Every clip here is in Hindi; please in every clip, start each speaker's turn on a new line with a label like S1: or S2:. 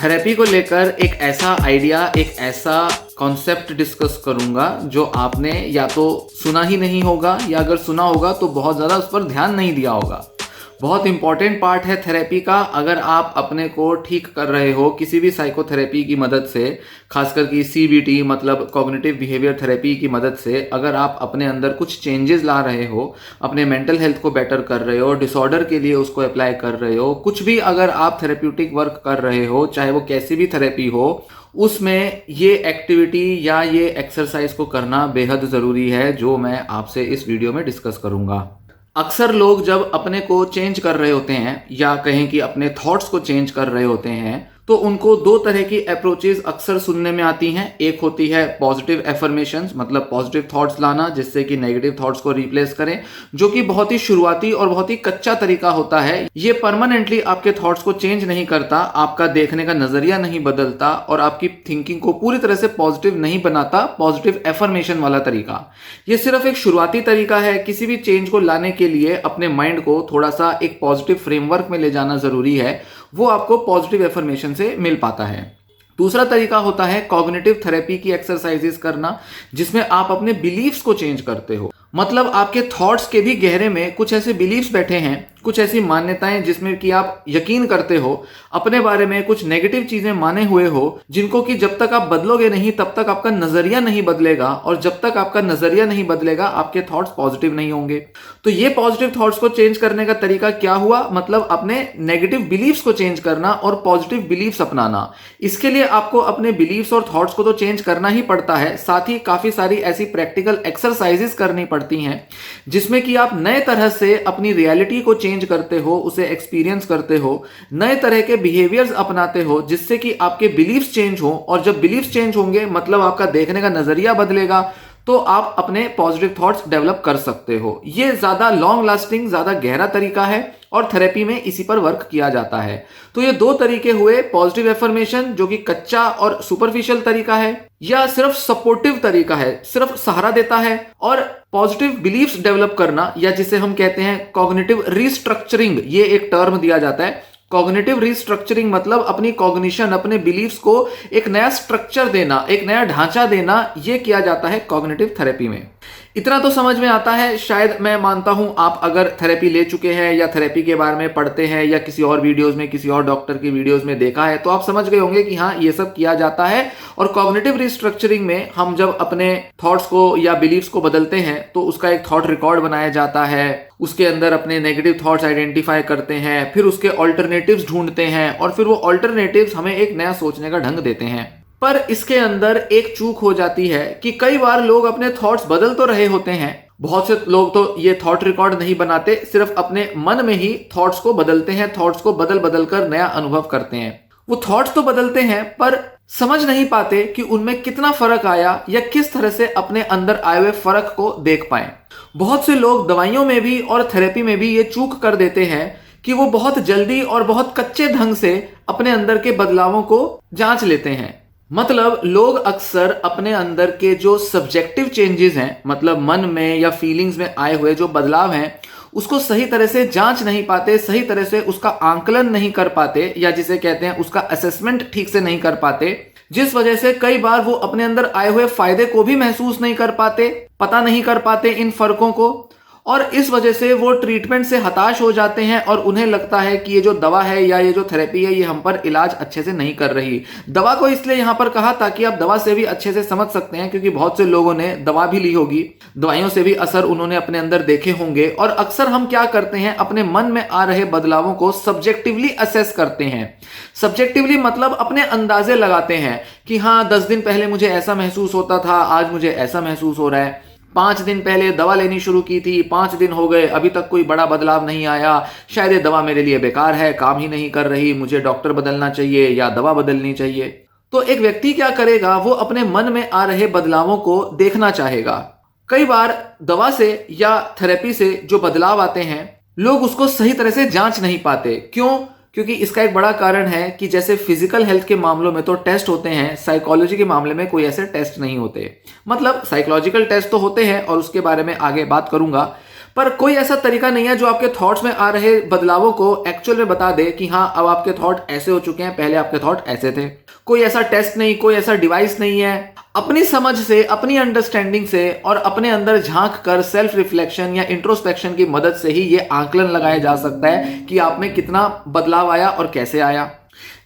S1: थेरेपी को लेकर एक ऐसा आइडिया, एक ऐसा कॉन्सेप्ट डिस्कस करूंगा जो आपने या तो सुना ही नहीं होगा या अगर सुना होगा तो बहुत ज़्यादा उस पर ध्यान नहीं दिया होगा। बहुत इंपॉर्टेंट पार्ट है थेरेपी का। अगर आप अपने को ठीक कर रहे हो किसी भी साइकोथेरेपी की मदद से, खासकर कि CBT मतलब कॉग्निटिव बिहेवियर थेरेपी की मदद से, अगर आप अपने अंदर कुछ चेंजेस ला रहे हो, अपने मेंटल हेल्थ को बेटर कर रहे हो, डिसऑर्डर के लिए उसको अप्लाई कर रहे हो, कुछ भी अगर आप थेरेप्यूटिक वर्क कर रहे हो, चाहे वो कैसी भी थेरेपी हो, उसमें ये एक्टिविटी या ये एक्सरसाइज को करना बेहद ज़रूरी है, जो मैं आपसे इस वीडियो में डिस्कस करूंगा। अक्सर लोग जब अपने को चेंज कर रहे होते हैं या कहें कि अपने थॉट्स को चेंज कर रहे होते हैं तो उनको दो तरह की अप्रोचेस अक्सर सुनने में आती हैं। एक होती है पॉजिटिव एफर्मेशंस, मतलब पॉजिटिव थॉट्स लाना जिससे कि नेगेटिव थॉट्स को रिप्लेस करें, जो कि बहुत ही शुरुआती और बहुत ही कच्चा तरीका होता है। ये परमानेंटली आपके थॉट्स को चेंज नहीं करता, आपका देखने का नजरिया नहीं बदलता और आपकी थिंकिंग को पूरी तरह से पॉजिटिव नहीं बनाता। पॉजिटिव एफर्मेशन वाला तरीका ये सिर्फ एक शुरुआती तरीका है। किसी भी चेंज को लाने के लिए अपने माइंड को थोड़ा सा एक पॉजिटिव फ्रेमवर्क में ले जाना जरूरी है, वो आपको पॉजिटिव एफर्मेशन से मिल पाता है। दूसरा तरीका होता है कॉग्निटिव थेरेपी की एक्सरसाइजेस करना, जिसमें आप अपने बिलीफ्स को चेंज करते हो। मतलब आपके थॉट्स के भी गहरे में कुछ ऐसे बिलीफ्स बैठे हैं, कुछ ऐसी मान्यताएं जिसमें कि आप यकीन करते हो, अपने बारे में कुछ नेगेटिव चीजें माने हुए हो, जिनको कि जब तक आप बदलोगे नहीं तब तक आपका नजरिया नहीं बदलेगा, और जब तक आपका नजरिया नहीं बदलेगा आपके थॉट्स पॉजिटिव नहीं होंगे। तो ये पॉजिटिव थॉट्स को चेंज करने का तरीका क्या हुआ? मतलब अपने नेगेटिव बिलीफ्स को चेंज करना और पॉजिटिव बिलीफ्स अपनाना। इसके लिए आपको अपने बिलीफ्स और थॉट्स को तो चेंज करना ही पड़ता है, साथ ही काफी सारी ऐसी प्रैक्टिकल एक्सरसाइजेस करनी पड़ती हैं जिसमें कि आप नए तरह से अपनी रियलिटी को चेंज करते हो, उसे एक्सपीरियंस करते हो, नए तरह के बिहेवियर्स अपनाते हो, जिससे कि आपके बिलीफ्स चेंज हो। और जब बिलीफ्स चेंज होंगे मतलब आपका देखने का नजरिया बदलेगा, तो आप अपने पॉजिटिव थॉट्स डेवलप कर सकते हो। ये ज्यादा लॉन्ग लास्टिंग, ज्यादा गहरा तरीका है और थेरेपी में इसी पर वर्क किया जाता है। तो ये दो तरीके हुए, पॉजिटिव एफर्मेशन जो कि कच्चा और सुपरफिशियल तरीका है या सिर्फ सपोर्टिव तरीका है, सिर्फ सहारा देता है, और पॉजिटिव बिलीफ्स डेवलप करना या जिसे हम कहते हैं कॉग्निटिव रिस्ट्रक्चरिंग, ये एक टर्म दिया जाता है। कॉग्निटिव रिस्ट्रक्चरिंग मतलब अपनी कॉग्निशन, अपने बिलीफ्स को एक नया स्ट्रक्चर देना, एक नया ढांचा देना, यह किया जाता है कॉग्निटिव थेरेपी में। इतना तो समझ में आता है शायद, मैं मानता हूं। आप अगर थेरेपी ले चुके हैं या थेरेपी के बारे में पढ़ते हैं या किसी और वीडियोस में, किसी और डॉक्टर की वीडियोस में देखा है, तो आप समझ गए होंगे कि हाँ, ये सब किया जाता है। और कॉग्निटिव रिस्ट्रक्चरिंग में हम जब अपने थॉट्स को या बिलीफ्स को बदलते हैं तो उसका एक थॉट रिकॉर्ड बनाया जाता है, उसके अंदर अपने नेगेटिव थॉट्स आइडेंटिफाई करते हैं, फिर उसके ऑल्टरनेटिव्स ढूंढते हैं और फिर वो ऑल्टरनेटिव्स हमें एक नया सोचने का ढंग देते हैं। पर इसके अंदर एक चूक हो जाती है कि कई बार लोग अपने थॉट्स बदल तो रहे होते हैं, बहुत से लोग तो ये थॉट रिकॉर्ड नहीं बनाते, सिर्फ अपने मन में ही थॉट्स को बदलते हैं, थॉट्स को बदल बदल कर नया अनुभव करते हैं। वो थॉट्स तो बदलते हैं पर समझ नहीं पाते कि उनमें कितना फर्क आया या किस तरह से अपने अंदर आए हुए फर्क को देख पाए। बहुत से लोग दवाइयों में भी और थेरेपी में भी ये चूक कर देते हैं कि वो बहुत जल्दी और बहुत कच्चे ढंग से अपने अंदर के बदलावों को जांच लेते हैं। मतलब लोग अक्सर अपने अंदर के जो सब्जेक्टिव चेंजेस हैं, मतलब मन में या फीलिंग्स में आए हुए जो बदलाव हैं, उसको सही तरह से जांच नहीं पाते, सही तरह से उसका आंकलन नहीं कर पाते, या जिसे कहते हैं उसका असेसमेंट ठीक से नहीं कर पाते, जिस वजह से कई बार वो अपने अंदर आए हुए फायदे को भी महसूस नहीं कर पाते, पता नहीं कर पाते इन फर्कों को, और इस वजह से वो ट्रीटमेंट से हताश हो जाते हैं और उन्हें लगता है कि ये जो दवा है या ये जो थेरेपी है ये हम पर इलाज अच्छे से नहीं कर रही। दवा को इसलिए यहां पर कहा ताकि आप दवा से भी अच्छे से समझ सकते हैं, क्योंकि बहुत से लोगों ने दवा भी ली होगी, दवाइयों से भी असर उन्होंने अपने अंदर देखे होंगे। और अक्सर हम क्या करते हैं, अपने मन में आ रहे बदलावों को सब्जेक्टिवली असेस करते हैं। सब्जेक्टिवली मतलब अपने अंदाजे लगाते हैं कि हाँ, 10 दिन पहले मुझे ऐसा महसूस होता था, आज मुझे ऐसा महसूस हो रहा है। 5 दिन पहले दवा लेनी शुरू की थी, 5 दिन हो गए, अभी तक कोई बड़ा बदलाव नहीं आया, शायद ये दवा मेरे लिए बेकार है, काम ही नहीं कर रही, मुझे डॉक्टर बदलना चाहिए या दवा बदलनी चाहिए। तो एक व्यक्ति क्या करेगा, वो अपने मन में आ रहे बदलावों को देखना चाहेगा। कई बार दवा से या थेरेपी से जो बदलाव आते हैं, लोग उसको सही तरह से जांच नहीं पाते। क्यों? क्योंकि इसका एक बड़ा कारण है कि जैसे फिजिकल हेल्थ के मामलों में तो टेस्ट होते हैं, साइकोलॉजी के मामले में कोई ऐसे टेस्ट नहीं होते। मतलब साइकोलॉजिकल टेस्ट तो होते हैं और उसके बारे में आगे बात करूंगा, पर कोई ऐसा तरीका नहीं है जो आपके थॉट्स में आ रहे बदलावों को एक्चुअल में बता दे कि हाँ अब आपके थॉट ऐसे हो चुके हैं, पहले आपके थॉट ऐसे थे। कोई ऐसा टेस्ट नहीं, कोई ऐसा डिवाइस नहीं है। अपनी समझ से, अपनी अंडरस्टैंडिंग से और अपने अंदर झांक कर सेल्फ रिफ्लेक्शन या इंट्रोस्पेक्शन की मदद से ही ये आकलन लगाया जा सकता है कि आप में कितना बदलाव आया और कैसे आया।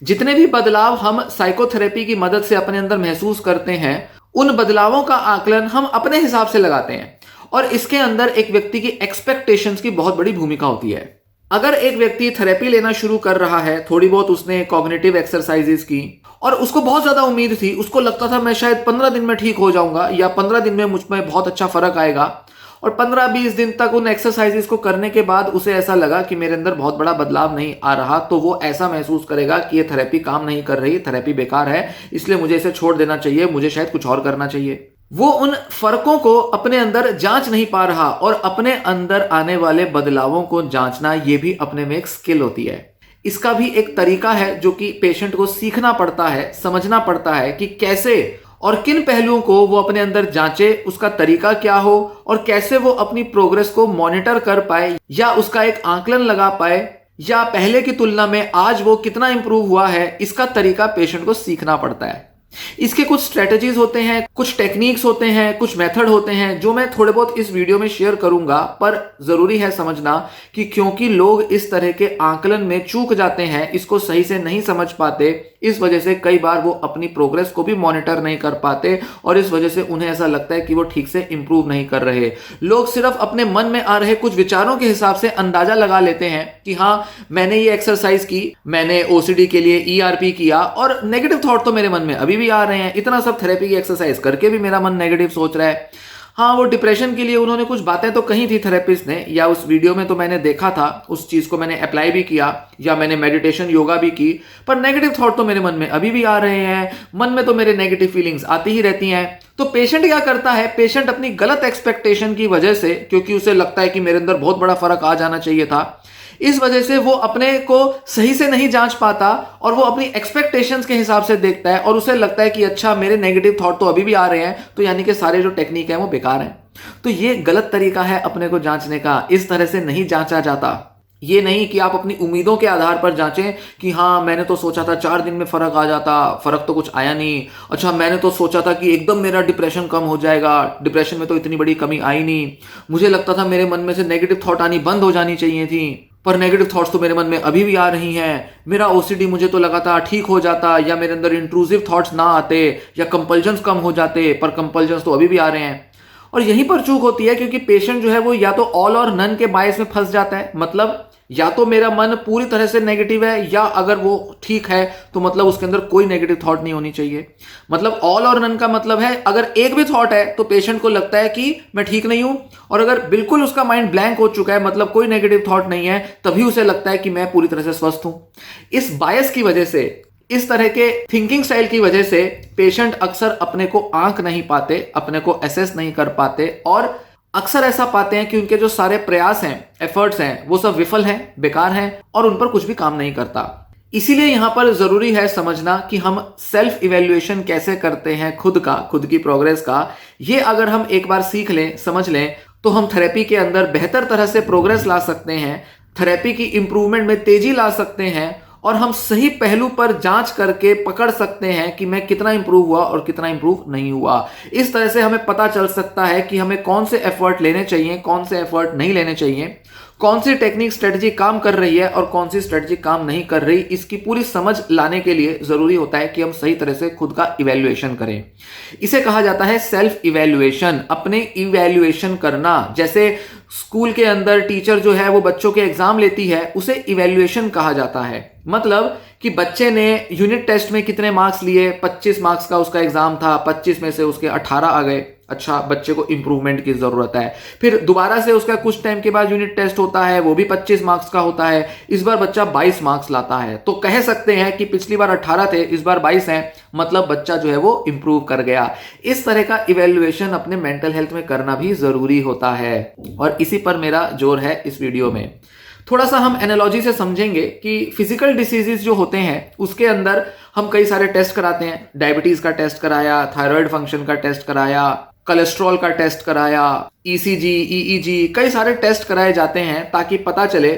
S1: जितने भी बदलाव हम साइकोथेरेपी की मदद से अपने अंदर महसूस करते हैं, उन बदलावों का आकलन हम अपने हिसाब से लगाते हैं और इसके अंदर एक व्यक्ति की एक्सपेक्टेशंस की बहुत बड़ी भूमिका होती है। अगर एक व्यक्ति थेरेपी लेना शुरू कर रहा है, थोड़ी बहुत उसने कॉग्निटिव एक्सरसाइजेस की और उसको बहुत ज्यादा उम्मीद थी, उसको लगता था मैं शायद 15 दिन में ठीक हो जाऊंगा या 15 दिन में मुझ में बहुत अच्छा फर्क आएगा, और 15-20 दिन तक उन एक्सरसाइजेस को करने के बाद उसे ऐसा लगा कि मेरे अंदर बहुत बड़ा बदलाव नहीं आ रहा, तो वो ऐसा महसूस करेगा कि ये थेरेपी काम नहीं कर रही, थेरेपी बेकार है, इसलिए मुझे इसे छोड़ देना चाहिए, मुझे शायद कुछ और करना चाहिए। वो उन फर्कों को अपने अंदर जांच नहीं पा रहा और अपने अंदर आने वाले बदलावों को जांचना ये भी अपने में एक स्किल होती है। इसका भी एक तरीका है जो कि पेशेंट को सीखना पड़ता है, समझना पड़ता है कि कैसे और किन पहलुओं को वो अपने अंदर जांचे, उसका तरीका क्या हो और कैसे वो अपनी प्रोग्रेस को मॉनिटर कर पाए या उसका एक आकलन लगा पाए, या पहले की तुलना में आज वो कितना इंप्रूव हुआ है, इसका तरीका पेशेंट को सीखना पड़ता है। इसके कुछ स्ट्रेटजीज होते हैं, कुछ टेक्निक्स होते हैं, कुछ मेथड होते हैं जो मैं थोड़े बहुत इस वीडियो में शेयर करूंगा, पर जरूरी है समझना कि क्योंकि लोग इस तरह के आकलन में चूक जाते हैं, इसको सही से नहीं समझ पाते, इस वजह से कई बार वो अपनी प्रोग्रेस को भी मॉनिटर नहीं कर पाते और इस वजह से उन्हें ऐसा लगता है कि वो ठीक से इंप्रूव नहीं कर रहे। लोग सिर्फ अपने मन में आ रहे कुछ विचारों के हिसाब से अंदाजा लगा लेते हैं कि हाँ मैंने ये एक्सरसाइज की, मैंने ओसीडी के लिए ईआरपी किया और नेगेटिव थॉट तो मेरे मन में अभी भी आ रहे हैं, इतना सब थेरेपी की एक्सरसाइज करके भी मेरा मन नेगेटिव सोच रहा है। हाँ, वो डिप्रेशन के लिए उन्होंने कुछ बातें तो कही थी थेरेपिस्ट ने, या उस वीडियो में तो मैंने देखा था, उस चीज को मैंने अप्लाई भी किया या मैंने मेडिटेशन योगा भी की, पर नेगेटिव थॉट तो मेरे मन में अभी भी आ रहे हैं, मन में तो मेरे नेगेटिव फीलिंग्स आती ही रहती हैं। तो पेशेंट क्या करता है, पेशेंट अपनी गलत एक्सपेक्टेशन की वजह से, क्योंकि उसे लगता है कि मेरे अंदर बहुत बड़ा फर्क आ जाना चाहिए था, इस वजह से वो अपने को सही से नहीं जांच पाता और वो अपनी एक्सपेक्टेशंस के हिसाब से देखता है और उसे लगता है कि अच्छा मेरे नेगेटिव थॉट तो अभी भी आ रहे हैं, तो यानी कि सारे जो टेक्निक है वो बेकार हैं। तो ये गलत तरीका है अपने को जांचने का, इस तरह से नहीं जांचा जाता। ये नहीं कि आप अपनी उम्मीदों के आधार पर जांचें कि हाँ मैंने तो सोचा था 4 दिन में फर्क आ जाता, फर्क तो कुछ आया नहीं। अच्छा मैंने तो सोचा था कि एकदम मेरा डिप्रेशन कम हो जाएगा, डिप्रेशन में तो इतनी बड़ी कमी आई नहीं। मुझे लगता था मेरे मन में से नेगेटिव थॉट आनी बंद हो जानी चाहिए थी, पर नेगेटिव थॉट्स तो मेरे मन में अभी भी आ रही हैं। मेरा ओसीडी मुझे तो लगा था ठीक हो जाता, या मेरे अंदर इंट्रूसिव थॉट्स ना आते, या कंपल्जन्स कम हो जाते, पर कंपल्जन्स तो अभी भी आ रहे हैं। और यहीं पर चूक होती है, क्योंकि पेशेंट जो है वो या तो ऑल और नन के बायस में फंस जाता है। मतलब या तो मेरा मन पूरी तरह से नेगेटिव है, या अगर वो ठीक है तो मतलब उसके अंदर कोई नेगेटिव थॉट नहीं होनी चाहिए। मतलब ऑल और नन का मतलब है अगर एक भी थॉट है तो पेशेंट को लगता है कि मैं ठीक नहीं हूं, और अगर बिल्कुल उसका माइंड ब्लैंक हो चुका है, मतलब कोई नेगेटिव थॉट नहीं है, तभी उसे लगता है कि मैं पूरी तरह से स्वस्थ हूं। इस बायस की वजह से, इस तरह के थिंकिंग स्टाइल की वजह से पेशेंट अक्सर अपने को आंक नहीं पाते, अपने को एसेस नहीं कर पाते, और अक्सर ऐसा पाते हैं कि उनके जो सारे प्रयास हैं, एफर्ट्स हैं, वो सब विफल हैं, बेकार हैं और उन पर कुछ भी काम नहीं करता। इसीलिए यहां पर जरूरी है समझना कि हम सेल्फ इवैल्यूएशन कैसे करते हैं खुद का, खुद की प्रोग्रेस का। ये अगर हम एक बार सीख लें, समझ लें, तो हम थेरेपी के अंदर बेहतर तरह से प्रोग्रेस ला सकते हैं, थेरेपी की इंप्रूवमेंट में तेजी ला सकते हैं, और हम सही पहलू पर जांच करके पकड़ सकते हैं कि मैं कितना इंप्रूव हुआ और कितना इंप्रूव नहीं हुआ। इस तरह से हमें पता चल सकता है कि हमें कौन से एफर्ट लेने चाहिए, कौन से एफर्ट नहीं लेने चाहिए, कौन सी टेक्निक स्ट्रेटजी काम कर रही है और कौन सी स्ट्रेटजी काम नहीं कर रही। इसकी पूरी समझ लाने के लिए जरूरी होता है कि हम सही तरह से खुद का इवैल्यूएशन करें। इसे कहा जाता है सेल्फ इवैल्यूएशन, अपने इवैल्यूएशन करना। जैसे स्कूल के अंदर टीचर जो है वो बच्चों के एग्जाम लेती है, उसे इवैल्यूएशन कहा जाता है। मतलब कि बच्चे ने यूनिट टेस्ट में कितने मार्क्स लिए, 25 मार्क्स का उसका एग्जाम था, 25 में से उसके 18 आ गए, अच्छा बच्चे को इंप्रूवमेंट की जरूरत है। फिर दोबारा से उसका कुछ टाइम के बाद यूनिट टेस्ट होता है, वो भी 25 मार्क्स का होता है, इस बार बच्चा 22 मार्क्स लाता है। तो कह सकते हैं कि पिछली बार 18 थे, इस बार 22 हैं, मतलब बच्चा जो है वो इंप्रूव कर गया। इस तरह का इवैल्यूएशन अपने मेंटल हेल्थ में करना भी जरूरी होता है, और इसी पर मेरा जोर है इस वीडियो में। थोड़ा सा हम एनालॉजी से समझेंगे कि फिजिकल डिसीजेस जो होते हैं उसके अंदर हम कई सारे टेस्ट कराते हैं। डायबिटीज का टेस्ट कराया, थायराइड फंक्शन का टेस्ट कराया, कोलेस्ट्रॉल का टेस्ट कराया, ईसीजी, ईईजी, कई सारे टेस्ट कराए जाते हैं ताकि पता चले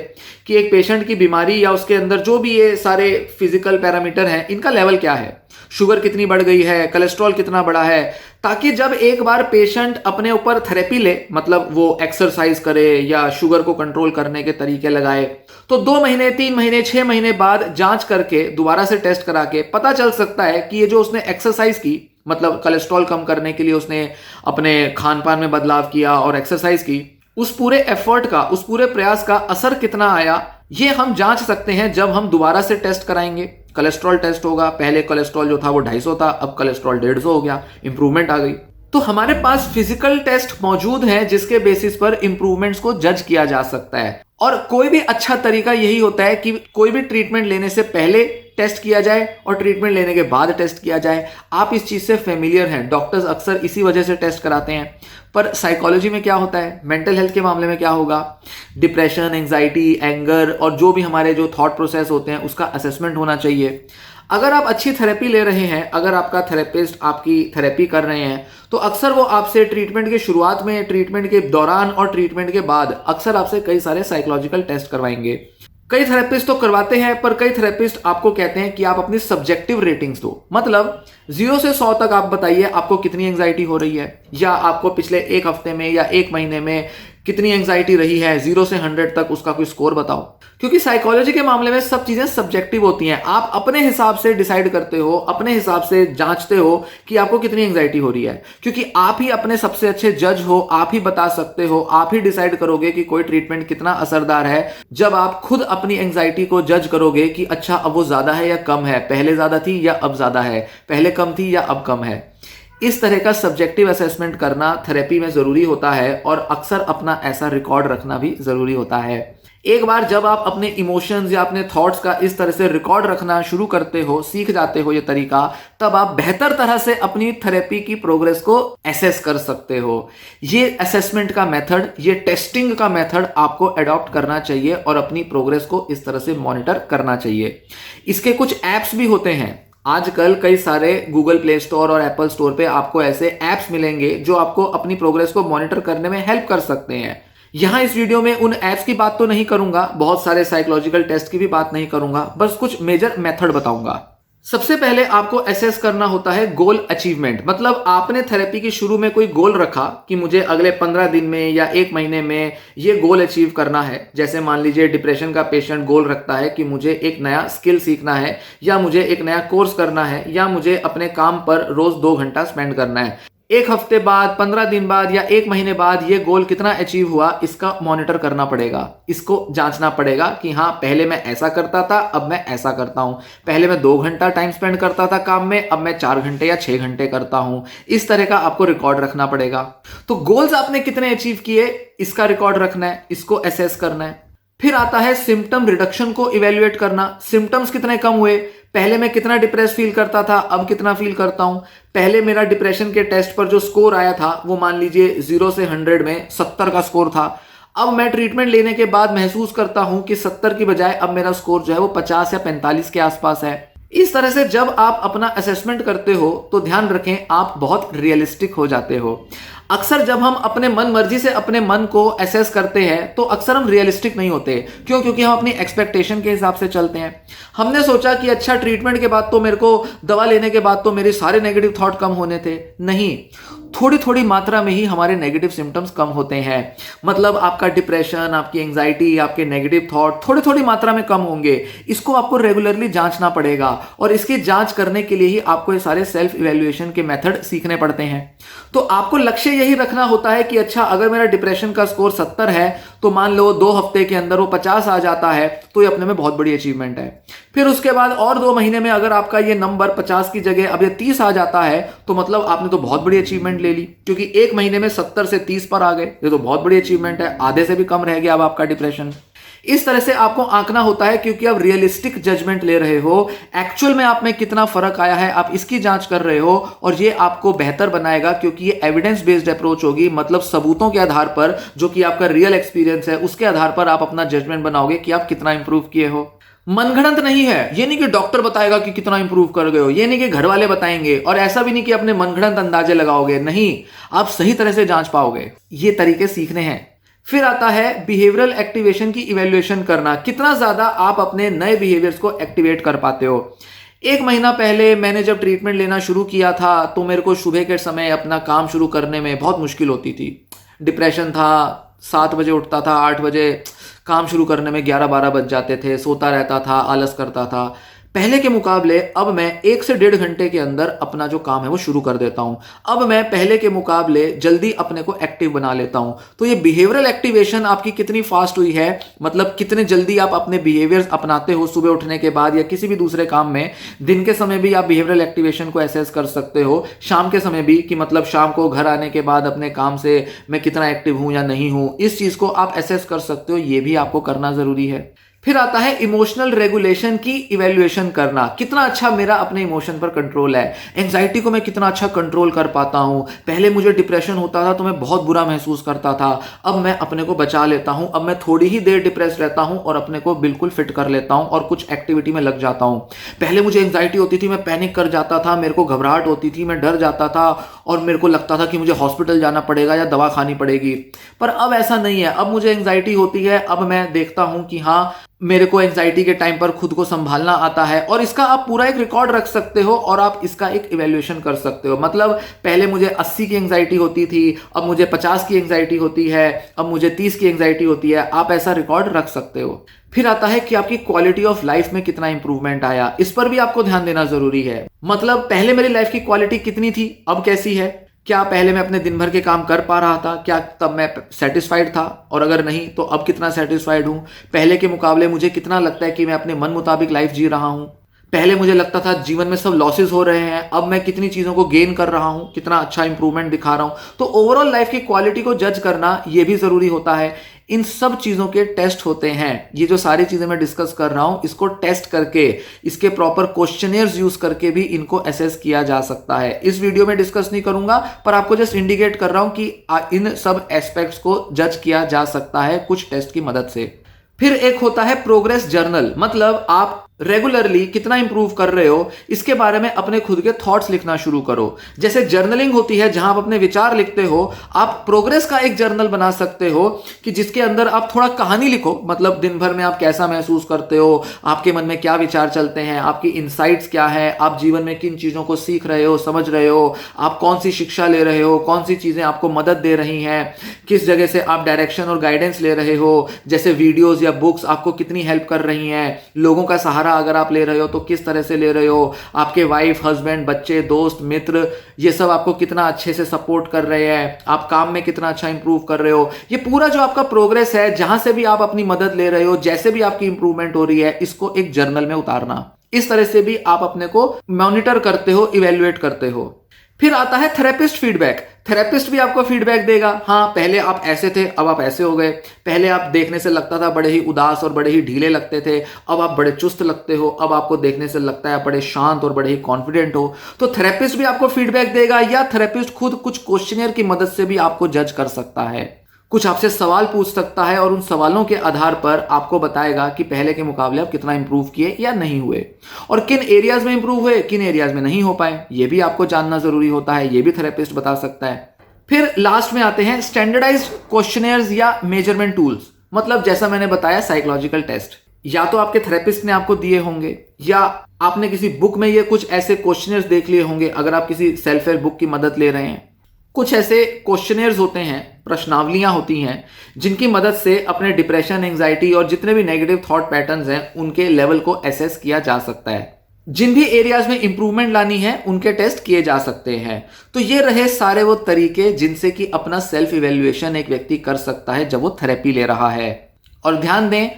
S1: कि एक पेशेंट की बीमारी या उसके अंदर जो भी ये सारे फिजिकल पैरामीटर हैं इनका लेवल क्या है, शुगर कितनी बढ़ गई है, कोलेस्ट्रॉल कितना बढ़ा है, ताकि जब एक बार पेशेंट अपने ऊपर थेरेपी ले, मतलब वो एक्सरसाइज करे या शुगर को कंट्रोल करने के तरीके लगाए, तो 2 महीने, 3 महीने, 6 महीने बाद जांच करके दोबारा से टेस्ट करा के पता चल सकता है कि ये जो उसने एक्सरसाइज की, मतलब कोलेस्ट्रॉल कम करने के लिए उसने अपने खान पान में बदलाव किया और एक्सरसाइज की, उस पूरे एफर्ट का, उस पूरे प्रयास का असर कितना आया, ये हम जांच सकते हैं जब हम दोबारा से टेस्ट कराएंगे। कोलेस्ट्रॉल टेस्ट होगा, पहले कोलेस्ट्रॉल जो था वो 250 था, अब कोलेस्ट्रॉल 150 हो गया, इंप्रूवमेंट आ गई। तो हमारे पास फिजिकल टेस्ट मौजूद हैं जिसके बेसिस पर इंप्रूवमेंट्स को जज किया जा सकता है। और कोई भी अच्छा तरीका यही होता है कि कोई भी ट्रीटमेंट लेने से पहले टेस्ट किया जाए और ट्रीटमेंट लेने के बाद टेस्ट किया जाए। आप इस चीज से फेमिलियर हैं, डॉक्टर्स अक्सर इसी वजह से टेस्ट कराते हैं। पर साइकोलॉजी में क्या होता है, मेंटल हेल्थ के मामले में क्या होगा, डिप्रेशन, एंजाइटी, एंगर और जो भी हमारे जो थॉट प्रोसेस होते हैं उसका असेसमेंट होना चाहिए। अगर आप अच्छी थेरेपी ले रहे हैं, अगर आपका थेरेपिस्ट आपकी थेरेपी कर रहे हैं, तो अक्सर वो आपसे ट्रीटमेंट के शुरुआत में, ट्रीटमेंट के दौरान और ट्रीटमेंट के बाद अक्सर आपसे कई सारे साइकोलॉजिकल टेस्ट करवाएंगे। कई थेरेपिस्ट तो करवाते हैं, पर कई थेरेपिस्ट आपको कहते हैं कि आप अपनी सब्जेक्टिव रेटिंग्स दो, मतलब 0 से 100 तक आप बताइए आपको कितनी एंजाइटी हो रही है, या आपको पिछले 1 हफ्ते में या 1 महीने में कितनी एंजाइटी रही है, 0 से 100 तक उसका कोई स्कोर बताओ। क्योंकि साइकोलॉजी के मामले में सब चीजें सब्जेक्टिव होती हैं, आप अपने हिसाब से डिसाइड करते हो, अपने हिसाब से जांचते हो कि आपको कितनी एंजाइटी हो रही है, क्योंकि आप ही अपने सबसे अच्छे जज हो, आप ही बता सकते हो, आप ही डिसाइड करोगे कि कोई ट्रीटमेंट कितना असरदार है जब आप खुद अपनी एंजाइटी को जज करोगे कि अच्छा अब वो ज्यादा है या कम है, पहले ज्यादा थी या अब ज्यादा है, पहले कम थी या अब कम है। इस तरह का सब्जेक्टिव असेसमेंट करना थेरेपी में जरूरी होता है और अक्सर अपना ऐसा रिकॉर्ड रखना भी जरूरी होता है। एक बार जब आप अपने इमोशंस या अपने थॉट्स का इस तरह से रिकॉर्ड रखना शुरू करते हो, सीख जाते हो ये तरीका, तब आप बेहतर तरह से अपनी थेरेपी की प्रोग्रेस को एसेस कर सकते हो। ये असेसमेंट का मेथड, ये टेस्टिंग का मेथड आपको अडॉप्ट करना चाहिए और अपनी प्रोग्रेस को इस तरह से मॉनिटर करना चाहिए। इसके कुछ ऐप्स भी होते हैं। आजकल कई सारे गूगल प्ले स्टोर और एप्पल स्टोर पे आपको ऐसे ऐप्स मिलेंगे जो आपको अपनी प्रोग्रेस को मॉनिटर करने में हेल्प कर सकते हैं। यहां इस वीडियो में उन ऐप्स की बात तो नहीं करूंगा, बहुत सारे साइकोलॉजिकल टेस्ट की भी बात नहीं करूंगा, बस कुछ मेजर मेथड बताऊंगा। सबसे पहले आपको एसेस करना होता है गोल अचीवमेंट, मतलब आपने थेरेपी की शुरू में कोई गोल रखा कि मुझे अगले 15 दिन में या 1 महीने में ये गोल अचीव करना है। जैसे मान लीजिए डिप्रेशन का पेशेंट गोल रखता है कि मुझे एक नया स्किल सीखना है, या मुझे एक नया कोर्स करना है, या मुझे अपने काम पर रोज 2 घंटा स्पेंड करना है। 1 हफ्ते बाद, 15 दिन बाद या 1 महीने बाद ये गोल कितना अचीव हुआ, इसका मॉनिटर करना पड़ेगा, इसको जांचना पड़ेगा कि हाँ पहले मैं ऐसा करता था, अब मैं ऐसा करता हूं, पहले मैं 2 घंटा टाइम स्पेंड करता था काम में, अब मैं 4 घंटे या 6 घंटे करता हूं। इस तरह का आपको रिकॉर्ड रखना पड़ेगा। तो गोल्स आपने कितने अचीव किए इसका रिकॉर्ड रखना है, इसको एसेस करना है। फिर आता है सिम्टम रिडक्शन को इवेल्युएट करना। सिम्टम्स कितने कम हुए, पहले मैं कितना डिप्रेस फील करता था, अब कितना फील करता हूं। पहले मेरा डिप्रेशन के टेस्ट पर जो स्कोर आया था वो मान लीजिए 0 से 100 में 70 का स्कोर था। अब मैं ट्रीटमेंट लेने के बाद महसूस करता हूं कि 70 की बजाय अब मेरा स्कोर जो है वो 50 या 45 के आसपास है। इस तरह से जब आप अपना असेसमेंट करते हो तो ध्यान रखें आप बहुत रियलिस्टिक हो जाते हो। अक्सर जब हम अपने मन मर्जी से अपने मन को एसेस करते हैं तो अक्सर हम रियलिस्टिक नहीं होते। क्यों? क्योंकि हम अपनी एक्सपेक्टेशन के हिसाब से चलते हैं। हमने सोचा कि अच्छा ट्रीटमेंट के बाद तो मेरे को, दवा लेने के बाद तो मेरे सारे नेगेटिव थॉट कम होने थे। नहीं, थोड़ी थोड़ी मात्रा में ही हमारे नेगेटिव सिम्टम्स कम होते हैं। मतलब आपका डिप्रेशन, आपकी एंजाइटी, आपके नेगेटिव थॉट थोड़ी थोड़ी मात्रा में कम होंगे। इसको आपको रेगुलरली जांचना पड़ेगा और इसकी जांच करने के लिए ही आपको ये सारे सेल्फ इवैल्यूएशन के मेथड सीखने पड़ते हैं। तो आपको लक्ष्य यही रखना होता है कि अच्छा अगर मेरा डिप्रेशन का स्कोर 70 है तो मान लो 2 हफ्ते के अंदर वो 50 आ जाता है तो ये अपने में बहुत बड़ी अचीवमेंट है। फिर उसके बाद और 2 महीने में अगर आपका ये नंबर 50 की जगह अब ये 30 आ जाता है तो मतलब आपने तो बहुत बड़ी अचीवमेंट ले ली, क्योंकि 1 महीने में 70 से 30 पर आ गए। ये तो बहुत बड़ी अचीवमेंट है, आधे से भी कम रह गया अब आपका डिप्रेशन। इस तरह से आपको आंकना होता है क्योंकि आप रियलिस्टिक जजमेंट ले रहे हो। एक्चुअल में आप में कितना फर्क आया है आप इसकी जांच कर रहे हो और ये आपको बेहतर बनाएगा, क्योंकि ये एविडेंस बेस्ड अप्रोच होगी। मतलब सबूतों के आधार पर, जो कि आपका रियल एक्सपीरियंस है, उसके आधार पर आप अपना जजमेंट बनाओगे कि आप कितना इंप्रूव किए हो। मनगढ़ंत नहीं है। ये नहीं कि डॉक्टर बताएगा कि कितना इंप्रूव कर गए हो, ये नहीं कि घर वाले बताएंगे, और ऐसा भी नहीं कि अपने मनगढ़ंत अंदाजे लगाओगे, नहीं, आप सही तरह से जांच पाओगे। ये तरीके सीखने हैं। फिर आता है बिहेवियरल एक्टिवेशन की इवैल्यूएशन करना, कितना ज्यादा आप अपने नए बिहेवियर्स को एक्टिवेट कर पाते हो। 1 महीना पहले मैंने जब ट्रीटमेंट लेना शुरू किया था तो मेरे को सुबह के समय अपना काम शुरू करने में बहुत मुश्किल होती थी। डिप्रेशन था, 7 बजे उठता था, 8 बजे काम शुरू करने में 11-12 बज जाते थे, सोता रहता था, आलस करता था। पहले के मुकाबले अब मैं 1 से 1.5 घंटे के अंदर अपना जो काम है वो शुरू कर देता हूं। अब मैं पहले के मुकाबले जल्दी अपने को एक्टिव बना लेता हूं। तो ये बिहेवियरल एक्टिवेशन आपकी कितनी फास्ट हुई है, मतलब कितने जल्दी आप अपने बिहेवियर्स अपनाते हो सुबह उठने के बाद या किसी भी दूसरे काम में। दिन के समय भी आप बिहेवियरल एक्टिवेशन को एसेस कर सकते हो, शाम के समय भी, कि मतलब शाम को घर आने के बाद अपने काम से मैं कितना एक्टिव हूं या नहीं हूं, इस चीज को आप एसेस कर सकते हो। ये भी आपको करना जरूरी है। फिर आता है इमोशनल रेगुलेशन की इवैल्यूएशन करना, कितना अच्छा मेरा अपने इमोशन पर कंट्रोल है। एंजाइटी को मैं कितना अच्छा कंट्रोल कर पाता हूं। पहले मुझे डिप्रेशन होता था तो मैं बहुत बुरा महसूस करता था, अब मैं अपने को बचा लेता हूं। अब मैं थोड़ी ही देर डिप्रेस रहता हूं और अपने को बिल्कुल फिट कर लेता हूं और कुछ एक्टिविटी में लग जाता हूं। पहले मुझे एंजाइटी होती थी, मैं पैनिक कर जाता था, मेरे को घबराहट होती थी, मैं डर जाता था और मेरे को लगता था कि मुझे हॉस्पिटल जाना पड़ेगा या दवा खानी पड़ेगी। पर अब ऐसा नहीं है। अब मुझे एंजाइटी होती है, अब मैं देखता हूं कि हाँ, मेरे को एंजाइटी के टाइम पर खुद को संभालना आता है, और इसका आप पूरा एक रिकॉर्ड रख सकते हो और आप इसका एक इवैल्यूएशन कर सकते हो। मतलब पहले मुझे 80 की एंजाइटी होती थी, अब मुझे 50 की एंजाइटी होती है, अब मुझे 30 की एंजाइटी होती है। आप ऐसा रिकॉर्ड रख सकते हो। फिर आता है कि आपकी क्वालिटी ऑफ लाइफ में कितना इंप्रूवमेंट आया, इस पर भी आपको ध्यान देना जरूरी है। मतलब पहले मेरी लाइफ की क्वालिटी कितनी थी, अब कैसी है। क्या पहले मैं अपने दिन भर के काम कर पा रहा था, क्या तब मैं सेटिस्फाइड था, और अगर नहीं तो अब कितना सेटिस्फाइड हूं। पहले के मुकाबले मुझे कितना लगता है कि मैं अपने मन मुताबिक लाइफ जी रहा हूं। पहले मुझे लगता था जीवन में सब लॉसेस हो रहे हैं, अब मैं कितनी चीजों को गेन कर रहा हूं, कितना अच्छा इंप्रूवमेंट दिखा रहा हूं। तो ओवरऑल लाइफ की क्वालिटी को जज करना ये भी जरूरी होता है। इन सब चीजों के टेस्ट होते हैं। ये जो सारी चीजें मैं डिस्कस कर रहा हूं, इसको टेस्ट करके, इसके प्रॉपर क्वेश्चनियर्स यूज करके भी इनको असेस किया जा सकता है। इस वीडियो में डिस्कस नहीं करूंगा, पर आपको जस्ट इंडिकेट कर रहा हूं कि इन सब एस्पेक्ट्स को जज किया जा सकता है कुछ टेस्ट की मदद से। फिर एक होता है प्रोग्रेस जर्नल, मतलब आप रेगुलरली कितना इंप्रूव कर रहे हो, इसके बारे में अपने खुद के थॉट्स लिखना शुरू करो। जैसे जर्नलिंग होती है जहां आप अपने विचार लिखते हो, आप प्रोग्रेस का एक जर्नल बना सकते हो कि जिसके अंदर आप थोड़ा कहानी लिखो। मतलब दिन भर में आप कैसा महसूस करते हो, आपके मन में क्या विचार चलते हैं, आपकी इनसाइट्स क्या है, आप जीवन में किन चीजों को सीख रहे हो, समझ रहे हो, आप कौन सी शिक्षा ले रहे हो, कौन सी चीजें आपको मदद दे रही हैं, किस जगह से आप डायरेक्शन और गाइडेंस ले रहे हो। जैसे वीडियोज या बुक्स आपको कितनी हेल्प कर रही हैं, लोगों का सहारा अगर आप ले रहे हो तो किस तरह से ले रहे हो, आपके वाइफ, हस्बैंड, बच्चे, दोस्त, मित्र, ये सब आपको कितना अच्छे से सपोर्ट कर रहे हैं, आप काम में कितना अच्छा इंप्रूव कर रहे हो। ये पूरा जो आपका प्रोग्रेस है, जहां से भी आप अपनी मदद ले रहे हो, जैसे भी आपकी इंप्रूवमेंट हो रही है, इसको एक जर्नल में उतारना। इस तरह से भी आप अपने को मॉनिटर करते हो, इवेल्युएट करते हो। फिर आता है थेरेपिस्ट फीडबैक। थेरेपिस्ट भी आपको फीडबैक देगा, हाँ पहले आप ऐसे थे, अब आप ऐसे हो गए। पहले आप देखने से लगता था बड़े ही उदास और बड़े ही ढीले लगते थे, अब आप बड़े चुस्त लगते हो। अब आपको देखने से लगता है आप बड़े शांत और बड़े ही कॉन्फिडेंट हो। तो थेरेपिस्ट भी आपको फीडबैक देगा, या थेरेपिस्ट खुद कुछ क्वेश्चनियर की मदद से भी आपको जज कर सकता है, कुछ आपसे सवाल पूछ सकता है और उन सवालों के आधार पर आपको बताएगा कि पहले के मुकाबले आप कितना इंप्रूव किए या नहीं हुए, और किन एरियाज में इंप्रूव हुए, किन एरियाज में नहीं हो पाए। ये भी आपको जानना जरूरी होता है, ये भी थेरेपिस्ट बता सकता है। फिर लास्ट में आते हैं स्टैंडर्डाइज्ड क्वेश्चनियर्स या मेजरमेंट टूल्स। मतलब जैसा मैंने बताया, साइकोलॉजिकल टेस्ट या तो आपके थेरेपिस्ट ने आपको दिए होंगे, या आपने किसी बुक में ये कुछ ऐसे क्वेश्चनियर्स देख लिए होंगे अगर आप किसी सेल्फ हेल्प बुक की मदद ले रहे हैं। कुछ ऐसे क्वेश्चनियर्स होते हैं, प्रश्नावलियां होती हैं, जिनकी मदद से अपने डिप्रेशन, एंजाइटी और जितने भी नेगेटिव थॉट पैटर्न्स हैं, उनके लेवल को एसेस किया जा सकता है। जिन भी एरियाज में इंप्रूवमेंट लानी है, उनके टेस्ट किए जा सकते हैं। तो ये रहे सारे वो तरीके जिनसे कि अपना सेल्फ इवेल्युएशन एक व्यक्ति कर सकता है जब वो थेरेपी ले रहा है। और ध्यान दें,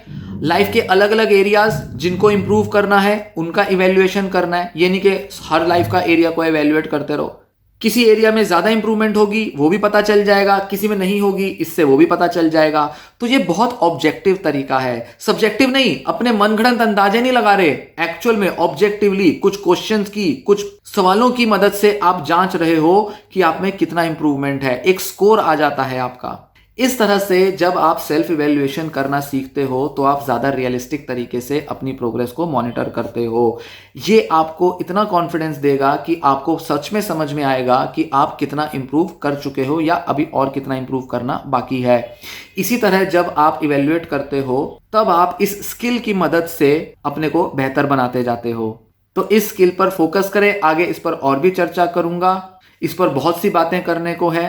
S1: लाइफ के अलग अलग एरियाज जिनको इंप्रूव करना है, उनका इवेल्युएशन करना है। ये नहीं कि हर लाइफ का एरिया को इवेल्युएट करते रहो। किसी एरिया में ज्यादा इंप्रूवमेंट होगी, वो भी पता चल जाएगा, किसी में नहीं होगी, इससे वो भी पता चल जाएगा। तो ये बहुत ऑब्जेक्टिव तरीका है, सब्जेक्टिव नहीं। अपने मनगढ़ंत अंदाजे नहीं लगा रहे, एक्चुअल में ऑब्जेक्टिवली कुछ क्वेश्चंस की, कुछ सवालों की मदद से आप जांच रहे हो कि आप में कितना इंप्रूवमेंट है। एक स्कोर आ जाता है आपका। इस तरह से जब आप सेल्फ इवेल्युएशन करना सीखते हो तो आप ज़्यादा रियलिस्टिक तरीके से अपनी प्रोग्रेस को मॉनिटर करते हो। ये आपको इतना कॉन्फिडेंस देगा कि आपको सच में समझ में आएगा कि आप कितना इंप्रूव कर चुके हो या अभी और कितना इंप्रूव करना बाकी है। इसी तरह जब आप इवेल्युएट करते हो तब आप इस स्किल की मदद से अपने को बेहतर बनाते जाते हो। तो इस स्किल पर फोकस करें। आगे इस पर और भी चर्चा करूंगा। इस पर बहुत सी बातें करने को है।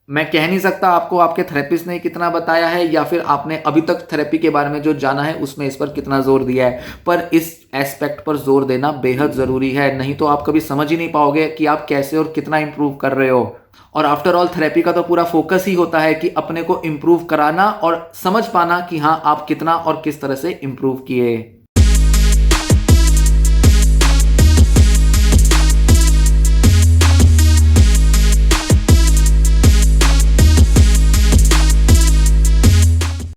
S1: मैं कह नहीं सकता आपको आपके थेरेपिस्ट ने कितना बताया है या फिर आपने अभी तक थेरेपी के बारे में जो जाना है उसमें इस पर कितना जोर दिया है, पर इस एस्पेक्ट पर जोर देना बेहद ज़रूरी है। नहीं तो आप कभी समझ ही नहीं पाओगे कि आप कैसे और कितना इंप्रूव कर रहे हो। और आफ्टर ऑल थेरेपी का तो पूरा फोकस ही होता है कि अपने को इंप्रूव कराना और समझ पाना कि हाँ आप कितना और किस तरह से इंप्रूव किए।